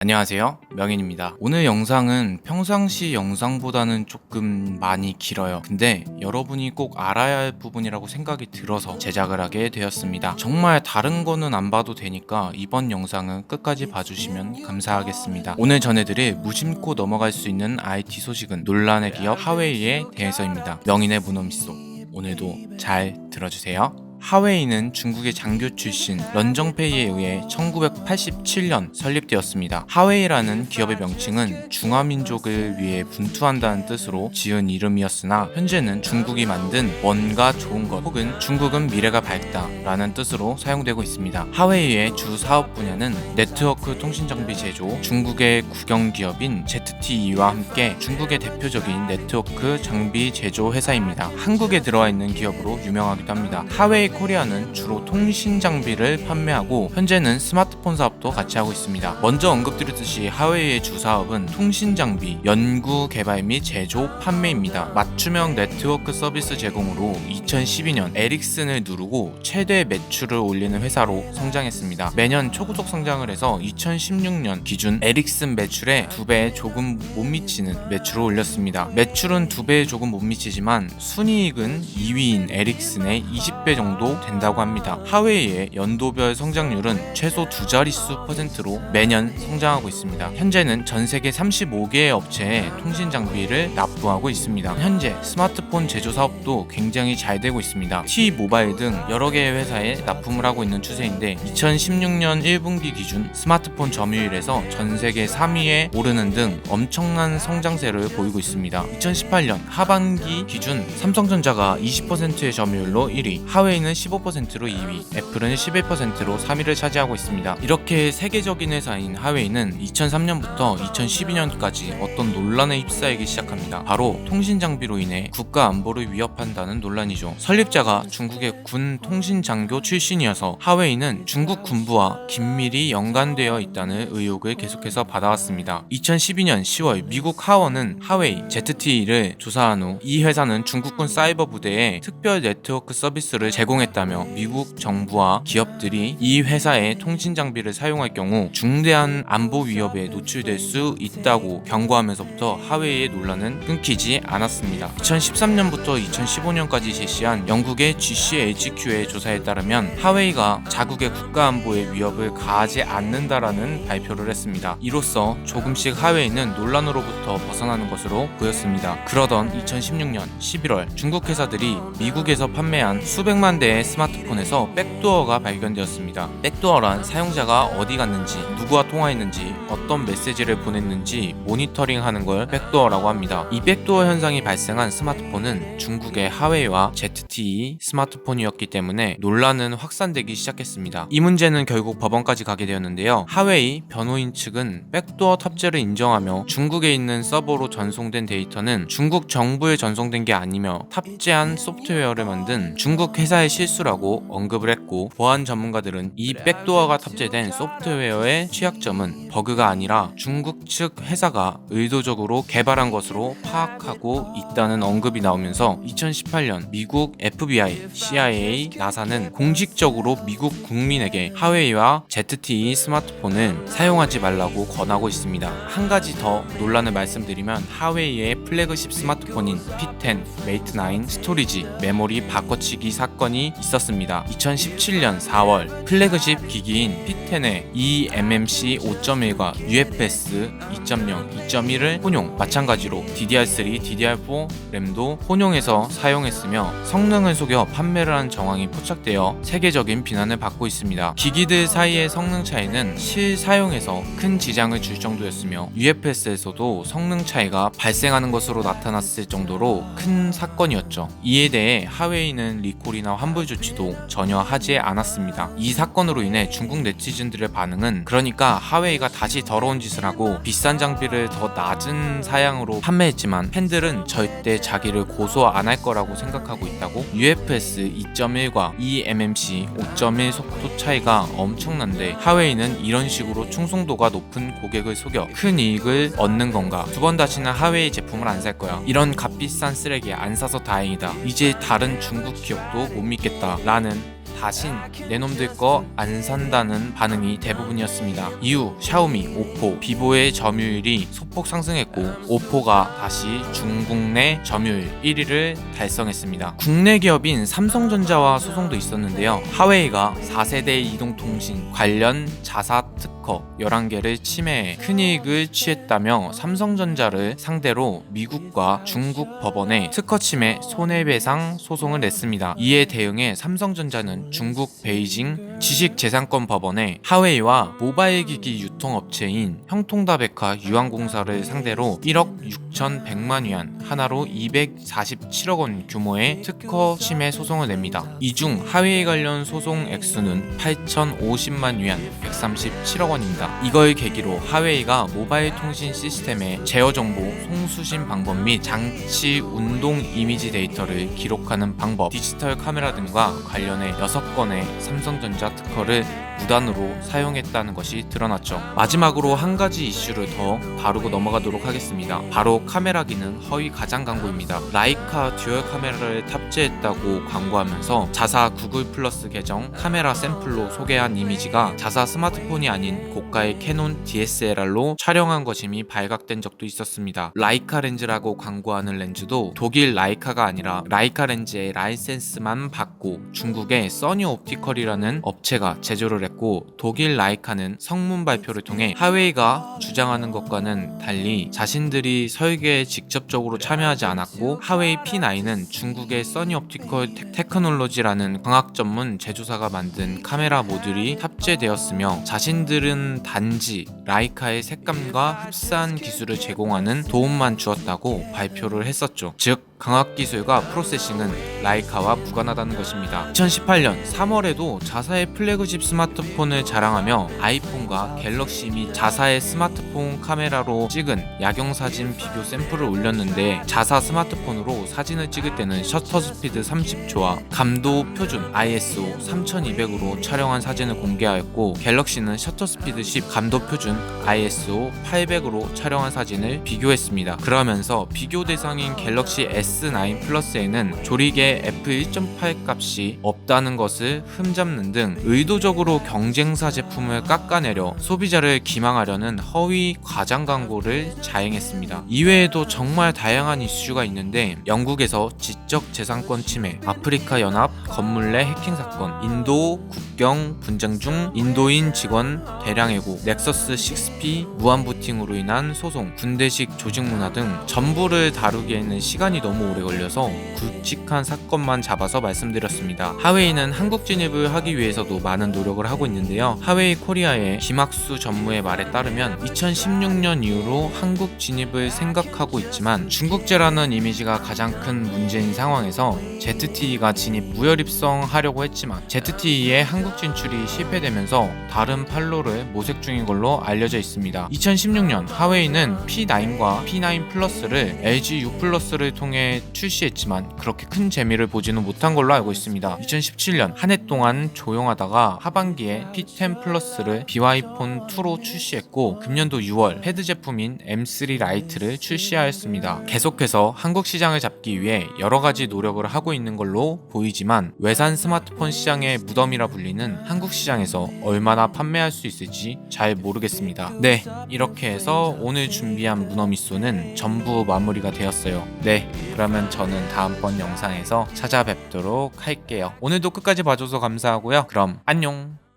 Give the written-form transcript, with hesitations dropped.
안녕하세요, 명인입니다. 오늘 영상은 평상시 영상보다는 조금 많이 길어요. 근데 여러분이 꼭 알아야 할 부분이라고 생각이 들어서 제작을 하게 되었습니다. 정말 다른 거는 안 봐도 되니까 이번 영상은 끝까지 봐주시면 감사하겠습니다. 오늘 전해드릴 무심코 넘어갈 수 있는 IT 소식은 논란의 기업 하웨이에 대해서입니다. 명인의 문어미소, 오늘도 잘 들어주세요. 하웨이는 중국의 장교 출신 런정페이에 의해 1987년 설립되었습니다. 하웨이라는 기업의 명칭은 중화민족을 위해 분투한다는 뜻으로 지은 이름이었으나 현재는 중국이 만든 뭔가 좋은 것 혹은 중국은 미래가 밝다 라는 뜻으로 사용되고 있습니다. 하웨이의 주 사업 분야는 네트워크 통신 장비 제조, 중국의 국영기업인 ZTE와 함께 중국의 대표적인 네트워크 장비 제조 회사입니다. 한국에 들어와 있는 기업으로 유명하기도 합니다. 하웨이 코리아는 주로 통신 장비를 판매하고 현재는 스마트폰 사업도 같이 하고 있습니다. 먼저 언급드렸듯이 하웨이의 주 사업은 통신 장비 연구 개발 및 제조 판매입니다. 맞춤형 네트워크 서비스 제공으로 2012년 에릭슨을 누르고 최대 매출을 올리는 회사로 성장했습니다. 매년 초고속 성장을 해서 2016년 기준 에릭슨 매출의 2배에 조금 못 미치는 매출을 올렸습니다. 매출은 2배에 조금 못 미치지만 순이익은 2위인 에릭슨의 20배 정도 된다고 합니다. 하웨이의 연도별 성장률은 최소 2자릿수 %로 매년 성장하고 있습니다. 현재는 전 세계 35개의 업체에 통신 장비를 납부하고 있습니다. 현재 스마트폰 제조 사업도 굉장히 잘 되고 있습니다. T-모바일 등 여러 개의 회사에 납품을 하고 있는 추세인데 2016년 1분기 기준 스마트폰 점유율에서 전 세계 3위에 오르는 등 엄청난 성장세를 보이고 있습니다. 2018년 하반기 기준 삼성전자가 20%의 점유율로 1위, 하웨이는 15%로 2위, 애플은 11%로 3위를 차지하고 있습니다. 이렇게 세계적인 회사인 하웨이는 2003년부터 2012년까지 어떤 논란에 휩싸이기 시작합니다. 바로 통신 장비로 인해 국가 안보를 위협한다는 논란이죠. 설립자가 중국의 군 통신 장교 출신이어서 하웨이는 중국 군부와 긴밀히 연관되어 있다는 의혹을 계속해서 받아왔습니다. 2012년 10월 미국 하원은 하웨이, ZTE를 조사한 후 이 회사는 중국군 사이버 부대에 특별 네트워크 서비스를 제공했다며 미국 정부와 기업들이 이 회사의 통신 장비를 사용할 경우 중대한 안보 위협에 노출될 수 있다고 경고하면서부터 하웨이의 논란은 끊기지 않았습니다. 2013년부터 2015년까지 실시한 영국의 GCHQ의 조사에 따르면 하웨이가 자국의 국가 안보에 위협을 가하지 않는다라는 발표를 했습니다. 이로써 조금씩 하웨이는 논란으로부터 벗어나는 것으로 보였습니다. 그러던 2016년 11월 중국 회사들이 미국에서 판매한 수백만 대의 스마트폰에서 백도어가 발견되었습니다. 백도어란 사용자가 어디 갔는지, 누구와 통화했는지, 어떤 메시지를 보냈는지 모니터링하는 걸 백도어라고 합니다. 이 백도어 현상이 발생한 스마트폰은 중국의 하웨이와 ZTE 스마트폰이었기 때문에 논란은 확산되기 시작했습니다. 이 문제는 결국 법원까지 가게 되었는데요. 하웨이 변호인 측은 백도어 탑재를 인정하며 중국에 있는 서버로 전송된 데이터는 중국 정부에 전송된 게 아니며 탑재한 소프트웨어를 만든 중국 회사의 실수라고 언급을 했고, 보안 전문가들은 이 백도어가 탑재된 소프트웨어의 취약점은 버그가 아니라 중국 측 회사가 의도적으로 개발한 것으로 파악하고 있다는 언급이 나오면서 2018년 미국 FBI, CIA, 나사는 공식적으로 미국 국민에게 하웨이와 ZTE 스마트폰을 사용하지 말라고 권하고 있습니다. 한 가지 더 논란을 말씀드리면 하웨이의 플래그십 스마트폰인 P10, 메이트9 스토리지, 메모리 바꿔치기 사건이 있었습니다. 2017년 4월 플래그십 기기인 P10의 eMMC 5.1과 UFS 2.0, 2.1을 혼용, 마찬가지로 DDR3, DDR4 램도 혼용해서 사용했으며 성능을 속여 판매를 한 정황이 포착되어 세계적인 비난을 받고 있습니다. 기기들 사이의 성능 차이는 실사용에서 큰 지장을 줄 정도였으며 UFS에서도 성능 차이가 발생하는 것으로 나타났을 정도로 큰 사건이었죠. 이에 대해 하웨이는 리콜이나 환불 조치도 전혀 하지 않았습니다. 이 사건으로 인해 중국 네티즌들의 반응은, 그러니까 하웨이가 다시 더러운 짓을 하고 비싼 장비를 더 낮은 사양으로 판매했지만 팬들은 절대 자기를 고소 안 할 거라고 생각하고 있다고, UFS 2.1과 eMMC 5.1 속도 차이가 엄청난데 하웨이는 이런 식으로 충성도가 높은 고객을 속여 큰 이익을 얻는 건가, 두 번 다시는 하웨이 제품을 안 살 거야, 이런 값비싼 쓰레기 안 사서 다행이다, 이제 다른 중국 기업도 못 믿겠다 라는 다신 내 놈들 거 안 산다는 반응이 대부분이었습니다. 이후 샤오미, 오포, 비보의 점유율이 소폭 상승했고 오포가 다시 중국 내 점유율 1위를 달성했습니다. 국내 기업인 삼성전자와 소송도 있었는데요. 화웨이가 4세대 이동통신 관련 자사 특허 11개를 침해해 큰 이익을 취했다며 삼성전자를 상대로 미국과 중국 법원에 특허 침해 손해배상 소송을 냈습니다. 이에 대응해 삼성전자는 중국 베이징 지식재산권 법원에 화웨이와 모바일 기기 유통업체인 형통다백화 유한공사를 상대로 1억 6,100만 위안 하나로 247억 원 규모의 특허 침해 소송을 냅니다. 이 중 화웨이 관련 소송 액수는 8,050만 위안 137억 원입니다. 이걸 계기로 화웨이가 모바일 통신 시스템의 제어 정보 송수신 방법 및 장치 운동 이미지 데이터를 기록하는 방법, 디지털 카메라 등과 관련해 6건의 삼성전자 특허를 무단으로 사용했다는 것이 드러났죠. 마지막으로 한 가지 이슈를 더 다루고 넘어가도록 하겠습니다. 바로 카메라 기능 허위 가장 광고입니다. 라이카 듀얼 카메라를 탑재했다고 광고하면서 자사 구글 플러스 계정 카메라 샘플로 소개한 이미지가 자사 스마트폰이 아닌 고가의 캐논 DSLR로 촬영한 것임이 발각된 적도 있었습니다. 라이카 렌즈라고 광고하는 렌즈도 독일 라이카가 아니라 라이카 렌즈의 라이센스만 받고 중국의 써니 옵티컬이라는 업체가 제조를 했고, 독일 라이카는 성문 발표를 통해 화웨이가 주장하는 것과는 달리 자신들이 설계에 직접적으로 참여하지 않았고, 화웨이 P9은 중국의 써니 옵티컬 테크놀로지라는 광학 전문 제조사가 만든 카메라 모듈이 탑재되었으며 자신들은 단지 라이카의 색감과 흡사한 기술을 제공하는 도움만 주었다고 발표를 했었죠. 즉 광학 기술과 프로세싱은 라이카와 무관하다는 것입니다. 2018년 3월에도 자사의 플래그십 스마트폰을 자랑하며 아이폰과 갤럭시 및 자사의 스마트폰 카메라로 찍은 야경사진 비교 샘플을 올렸는데, 자사 스마트폰으로 사진을 찍을 때는 셔터 스피드 30초와 감도 표준 ISO 3200으로 촬영한 사진을 공개하였고, 갤럭시는 셔터 스피드 10, 감도 표준 ISO 800으로 촬영한 사진을 비교했습니다. 그러면서 비교 대상인 갤럭시 S9 플러스에는 조리개 f1.8 값이 없다는 것을 흠잡는 등 의도적으로 경쟁사 제품을 깎아내려 소비자를 기망하려는 허위 과장 광고를 자행했습니다. 이외에도 정말 다양한 이슈가 있는데, 영국에서 지적재산권 침해, 아프리카 연합 건물 내 해킹 사건, 인도 국경 분쟁 중 인도인 직원 대량 해고, 넥서스 6P 무한부팅으로 인한 소송, 군대식 조직 문화 등 전부를 다루기에는 시간이 너무 오래 걸려서 굵직한 사건만 잡아서 말씀드렸습니다. 화웨이는 한국 진입을 하기 위해서도 많은 노력을 하고 있는데요. 화웨이 코리아의 김학수 전무의 말에 따르면 2016년 이후로 한국 진입을 생각하고 있지만 중국제라는 이미지가 가장 큰 문제인 상황에서 ZTE가 진입 무혈입성하려고 했지만 ZTE의 한국 진출이 실패되면서 다른 판로를 모색 중인 걸로 알려져 있습니다. 2016년 화웨이는 P9과 P9 플러스를 LG U 플러스를 통해 출시했지만 그렇게 큰 재미를 보지는 못한 걸로 알고 있습니다. 2017년 한 해 동안 조용하다가 하반기에 P10 플러스를 BY폰 2로 출시했고, 금년도 6월 패드 제품인 M3 라이트를 출시하였습니다. 계속해서 한국 시장을 잡기 위해 여러가지 노력을 하고 있는 걸로 보이지만 외산 스마트폰 시장의 무덤이라 불리는 한국 시장에서 얼마나 판매할 수 있을지 잘 모르겠습니다. 네, 이렇게 해서 오늘 준비한 문어미소는 전부 마무리가 되었어요. 네, 그러면 저는 다음번 영상에서 찾아뵙도록 할게요. 오늘도 끝까지 봐줘서 감사하고요. 그럼 안녕.